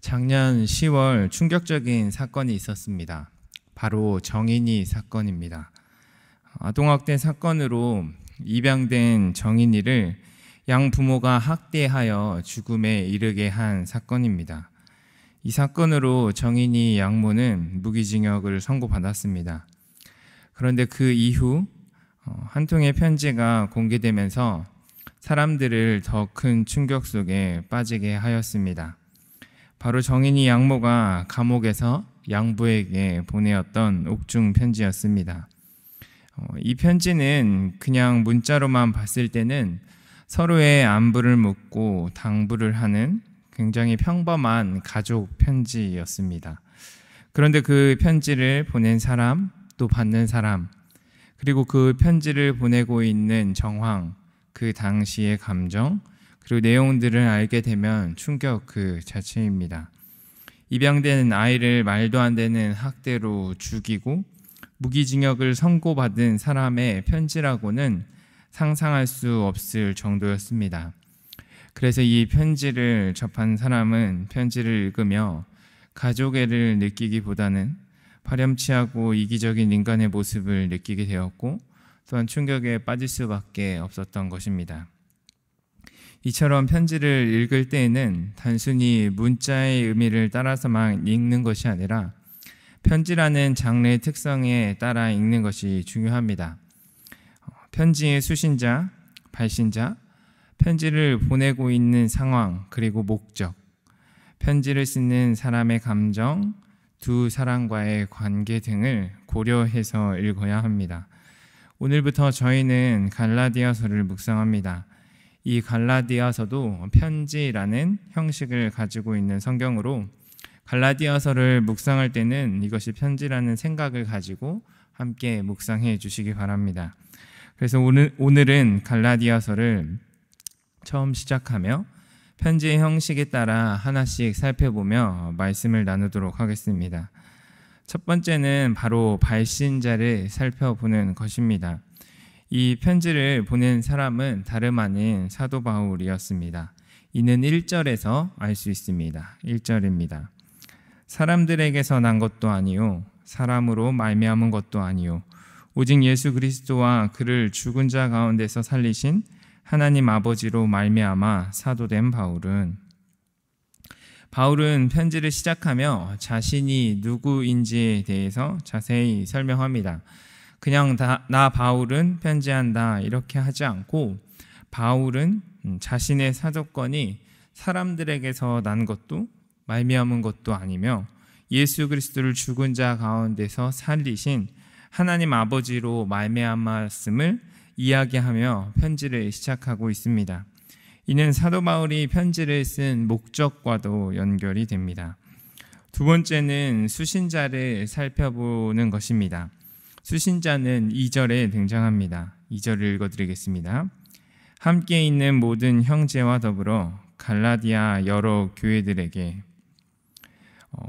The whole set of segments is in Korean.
작년 10월 충격적인 사건이 있었습니다. 바로 정인이 사건입니다. 아동학대 사건으로 입양된 정인이를 양부모가 학대하여 죽음에 이르게 한 사건입니다. 이 사건으로 정인이 양모는 무기징역을 선고받았습니다. 그런데 그 이후 한 통의 편지가 공개되면서 사람들을 더 큰 충격 속에 빠지게 하였습니다. 바로 정인이 양모가 감옥에서 양부에게 보내었던 옥중 편지였습니다. 이 편지는 그냥 문자로만 봤을 때는 서로의 안부를 묻고 당부를 하는 굉장히 평범한 가족 편지였습니다. 그런데 그 편지를 보낸 사람, 또 받는 사람, 그리고 그 편지를 보내고 있는 정황, 그 당시의 감정, 그리고 내용들을 알게 되면 충격 그 자체입니다. 입양된 아이를 말도 안 되는 학대로 죽이고 무기징역을 선고받은 사람의 편지라고는 상상할 수 없을 정도였습니다. 그래서 이 편지를 접한 사람은 편지를 읽으며 가족애를 느끼기보다는 파렴치하고 이기적인 인간의 모습을 느끼게 되었고 또한 충격에 빠질 수밖에 없었던 것입니다. 이처럼 편지를 읽을 때에는 단순히 문자의 의미를 따라서만 읽는 것이 아니라 편지라는 장르의 특성에 따라 읽는 것이 중요합니다. 편지의 수신자, 발신자, 편지를 보내고 있는 상황, 그리고 목적, 편지를 쓰는 사람의 감정, 두 사람과의 관계 등을 고려해서 읽어야 합니다. 오늘부터 저희는 갈라디아서를 묵상합니다. 이 갈라디아서도 편지라는 형식을 가지고 있는 성경으로 갈라디아서를 묵상할 때는 이것이 편지라는 생각을 가지고 함께 묵상해 주시기 바랍니다. 그래서 오늘은 갈라디아서를 처음 시작하며 편지의 형식에 따라 하나씩 살펴보며 말씀을 나누도록 하겠습니다. 첫 번째는 바로 발신자를 살펴보는 것입니다. 이 편지를 보낸 사람은 다름 아닌 사도 바울이었습니다. 이는 1절에서 알 수 있습니다. 1절입니다. 사람들에게서 난 것도 아니요 사람으로 말미암은 것도 아니요 오직 예수 그리스도와 그를 죽은 자 가운데서 살리신 하나님 아버지로 말미암아 사도된 바울은 편지를 시작하며 자신이 누구인지에 대해서 자세히 설명합니다. 그냥 나 바울은 편지한다 이렇게 하지 않고 바울은 자신의 사도권이 사람들에게서 난 것도 말미암은 것도 아니며 예수 그리스도를 죽은 자 가운데서 살리신 하나님 아버지로 말미암았음을 이야기하며 편지를 시작하고 있습니다. 이는 사도 바울이 편지를 쓴 목적과도 연결이 됩니다. 두 번째는 수신자를 살펴보는 것입니다. 수신자는 2절에 등장합니다. 2절을 읽어드리겠습니다. 함께 있는 모든 형제와 더불어 갈라디아 여러 교회들에게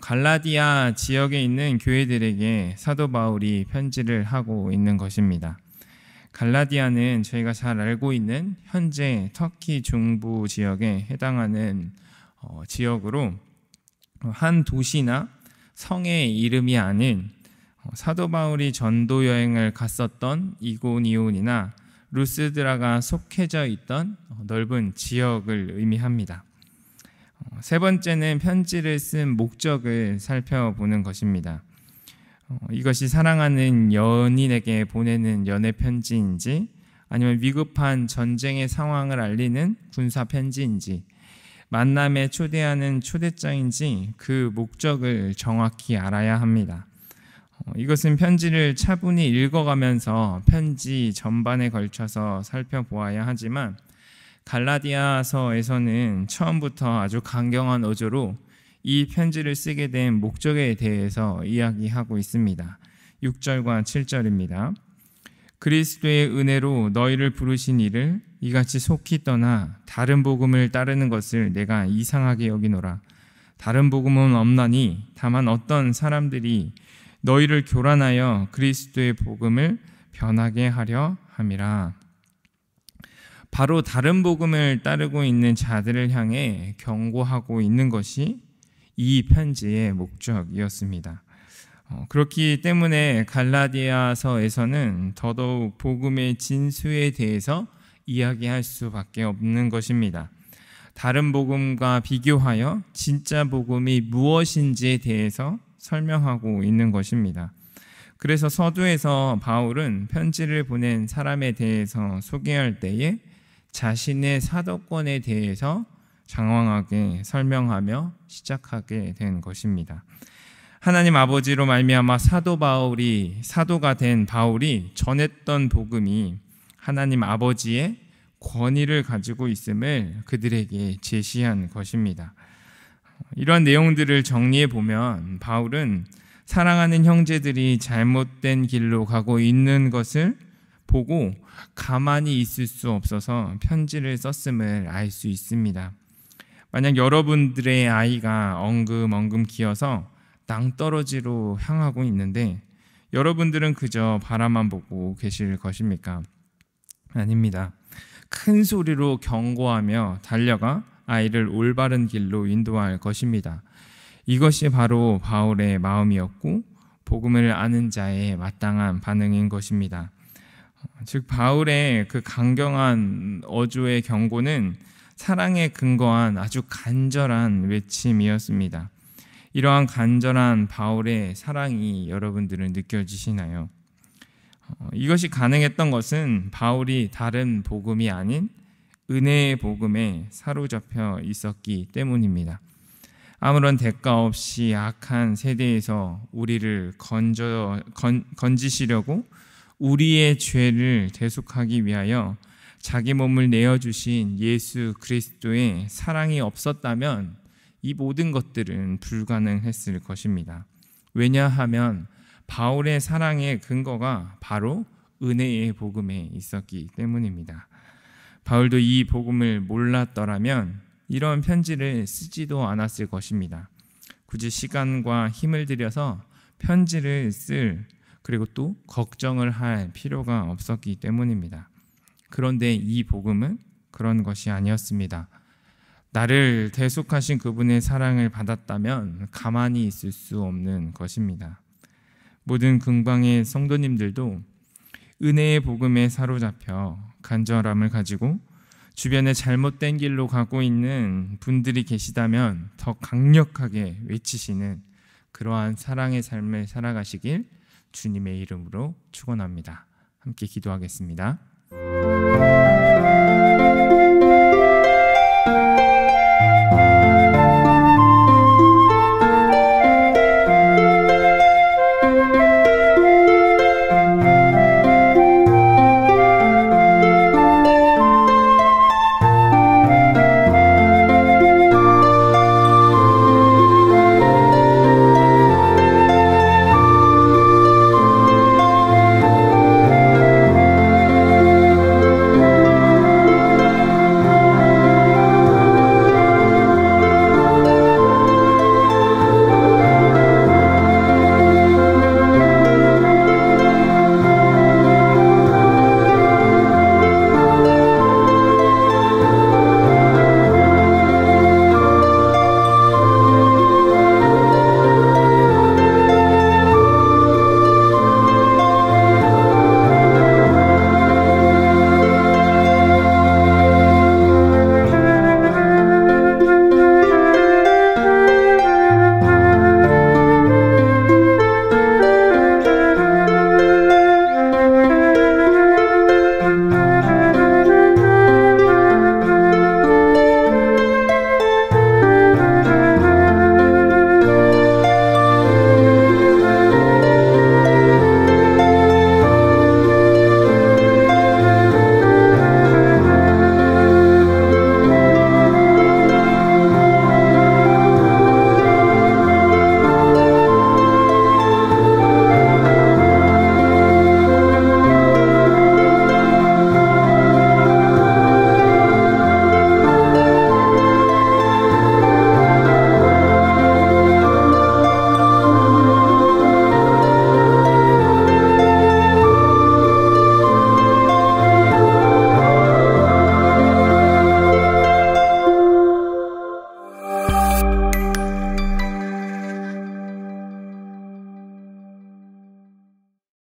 갈라디아 지역에 있는 교회들에게 사도 바울이 편지를 하고 있는 것입니다. 갈라디아는 저희가 잘 알고 있는 현재 터키 중부 지역에 해당하는 지역으로 한 도시나 성의 이름이 아닌 사도 바울이 전도 여행을 갔었던 이고니온이나 루스드라가 속해져 있던 넓은 지역을 의미합니다. 세 번째는 편지를 쓴 목적을 살펴보는 것입니다. 이것이 사랑하는 연인에게 보내는 연애 편지인지 아니면 위급한 전쟁의 상황을 알리는 군사 편지인지 만남에 초대하는 초대장인지 그 목적을 정확히 알아야 합니다. 이것은 편지를 차분히 읽어가면서 편지 전반에 걸쳐서 살펴보아야 하지만 갈라디아서에서는 처음부터 아주 강경한 어조로 이 편지를 쓰게 된 목적에 대해서 이야기하고 있습니다. 6절과 7절입니다. 그리스도의 은혜로 너희를 부르신 이를 이같이 속히 떠나 다른 복음을 따르는 것을 내가 이상하게 여기노라. 다른 복음은 없나니 다만 어떤 사람들이 너희를 교란하여 그리스도의 복음을 변하게 하려 함이라. 바로 다른 복음을 따르고 있는 자들을 향해 경고하고 있는 것이 이 편지의 목적이었습니다. 그렇기 때문에 갈라디아서에서는 더더욱 복음의 진수에 대해서 이야기할 수밖에 없는 것입니다. 다른 복음과 비교하여 진짜 복음이 무엇인지에 대해서 설명하고 있는 것입니다. 그래서 서두에서 바울은 편지를 보낸 사람에 대해서 소개할 때에 자신의 사도권에 대해서 장황하게 설명하며 시작하게 된 것입니다. 하나님 아버지로 말미암아 사도가 된 바울이 전했던 복음이 하나님 아버지의 권위를 가지고 있음을 그들에게 제시한 것입니다. 이러한 내용들을 정리해 보면 바울은 사랑하는 형제들이 잘못된 길로 가고 있는 것을 보고 가만히 있을 수 없어서 편지를 썼음을 알 수 있습니다. 만약 여러분들의 아이가 엉금엉금 기어서 낭떠러지로 향하고 있는데 여러분들은 그저 바라만 보고 계실 것입니까? 아닙니다. 큰 소리로 경고하며 달려가 아이를 올바른 길로 인도할 것입니다. 이것이 바로 바울의 마음이었고 복음을 아는 자의 마땅한 반응인 것입니다. 즉 바울의 그 강경한 어조의 경고는 사랑에 근거한 아주 간절한 외침이었습니다. 이러한 간절한 바울의 사랑이 여러분들은 느껴지시나요? 이것이 가능했던 것은 바울이 다른 복음이 아닌 은혜의 복음에 사로잡혀 있었기 때문입니다. 아무런 대가 없이 악한 세대에서 우리를 건지시려고 우리의 죄를 대속하기 위하여 자기 몸을 내어주신 예수 그리스도의 사랑이 없었다면 이 모든 것들은 불가능했을 것입니다. 왜냐하면 바울의 사랑의 근거가 바로 은혜의 복음에 있었기 때문입니다. 바울도 이 복음을 몰랐더라면 이런 편지를 쓰지도 않았을 것입니다. 굳이 시간과 힘을 들여서 편지를 그리고 또 걱정을 할 필요가 없었기 때문입니다. 그런데 이 복음은 그런 것이 아니었습니다. 나를 대속하신 그분의 사랑을 받았다면 가만히 있을 수 없는 것입니다. 모든 근방의 성도님들도 은혜의 복음에 사로잡혀 간절함을 가지고 주변에 잘못된 길로 가고 있는 분들이 계시다면 더 강력하게 외치시는 그러한 사랑의 삶을 살아가시길 주님의 이름으로 축원합니다. 함께 기도하겠습니다.